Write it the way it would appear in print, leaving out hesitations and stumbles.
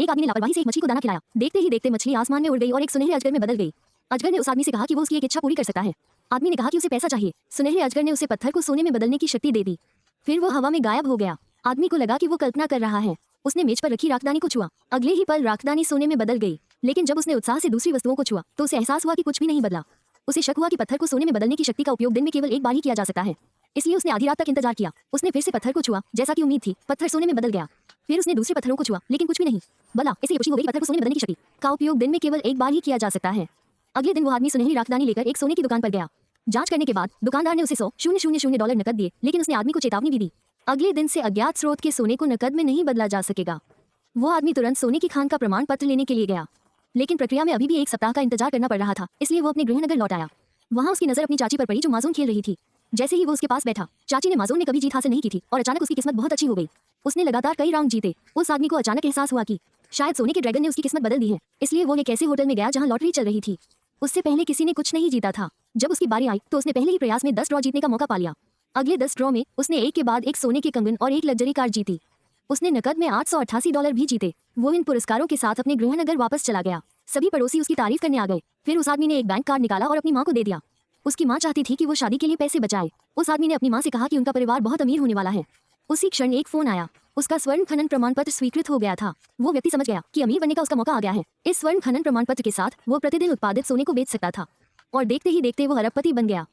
एक आदमी ने लापरवाही से एक मछली को दाना खिलाया। देखते ही देखते मछली आसमान में उड़ गई और एक सुनहरे अजगर में बदल गई। अजगर ने उस आदमी से कहा कि वो उसकी एक इच्छा पूरी कर सकता है। आदमी ने कहा कि उसे पैसा चाहिए। सुनहरे अजगर ने उसे पत्थर को सोने में बदलने की शक्ति दे दी। फिर वो हवा में गायब हो गया। आदमी को लगा कि वो कल्पना कर रहा है। उसने मेज पर रखी राखदानी को छुआ। अगले ही पल राखदानी सोने में बदल गई। लेकिन जब उसने उत्साह से दूसरी वस्तुओं को छुआ तो उसे एहसास हुआ कि कुछ भी नहीं बदला। उसे शक हुआ कि पत्थर को सोने में बदलने की शक्ति का उपयोग दिन में केवल एक बार ही किया जा सकता है। इसलिए उसने आधी रात तक इंतजार किया। उसने फिर से पत्थर को छुआ। जैसा कि उम्मीद थी, पत्थर सोने में बदल गया। फिर उसने दूसरे पत्थरों को छुआ, लेकिन कुछ भी नहीं बदला। इसलिए खुशी हो गई कि पत्थर को सोने में बदलने की शक्ति का उपयोग दिन में केवल एक बार ही किया जा सकता है। अगले दिन वो आदमी सुनहरी राखदानी लेकर एक सोने की दुकान पर गया। जांच करने के बाद दुकानदार ने उसे $100,000 नकद दिए, लेकिन उसने आदमी को चेतावनी भी दी। अगले दिन से अज्ञात स्रोत के सोने को नकद में नहीं बदला जा सकेगा। वो आदमी तुरंत सोने की खान का प्रमाण पत्र लेने के लिए गया, लेकिन प्रक्रिया में अभी भी एक सप्ताह का इंतजार करना पड़ रहा था। इसलिए वो अपने गृहनगर लौट आया। वहाँ उसकी नजर अपनी चाची पर पड़ी जो माजून खेल रही थी। जैसे ही वो उसके पास बैठा, चाची ने माजून में कभी जीत हासिल नहीं की थी और अचानक उसकी किस्मत बहुत अच्छी हो गई। उसने लगातार कई राउंड जीते। उस आदमी को अचानक एहसास हुआ कि शायद सोने के ड्रैगन ने उसकी किस्मत बदल दी है। इसलिए वो एक ऐसे होटल में गया जहाँ लॉटरी चल रही थी। उससे पहले किसी ने कुछ नहीं जीता था। जब उसकी बारी आई तो उसने पहले ही प्रयास में 10 ड्रॉ जीतने का मौका पा लिया। अगले 10 ड्रॉ में उसने एक के बाद एक सोने के कंगन और एक लग्जरी कार जीती। उसने नकद में $888 भी जीते। वो इन पुरस्कारों के साथ अपने गृहनगर वापस चला गया। सभी पड़ोसी उसकी तारीफ करने आ गए। फिर उस आदमी ने एक बैंक कार्ड निकाला और अपनी माँ को दे दिया। उसकी माँ चाहती थी कि वो शादी के लिए पैसे बचाए। उस आदमी ने अपनी माँ से कहा कि उनका परिवार बहुत अमीर होने वाला है। उसी क्षण एक फोन आया। उसका स्वर्ण खनन प्रमाण पत्र स्वीकृत हो गया था। वो व्यक्ति समझ गया कि अमीर बनने का उसका मौका आ गया है। इस स्वर्ण खनन प्रमाण पत्र के साथ वो प्रतिदिन उत्पादित सोने को बेच सकता था और देखते ही देखते वो अरबपति बन गया।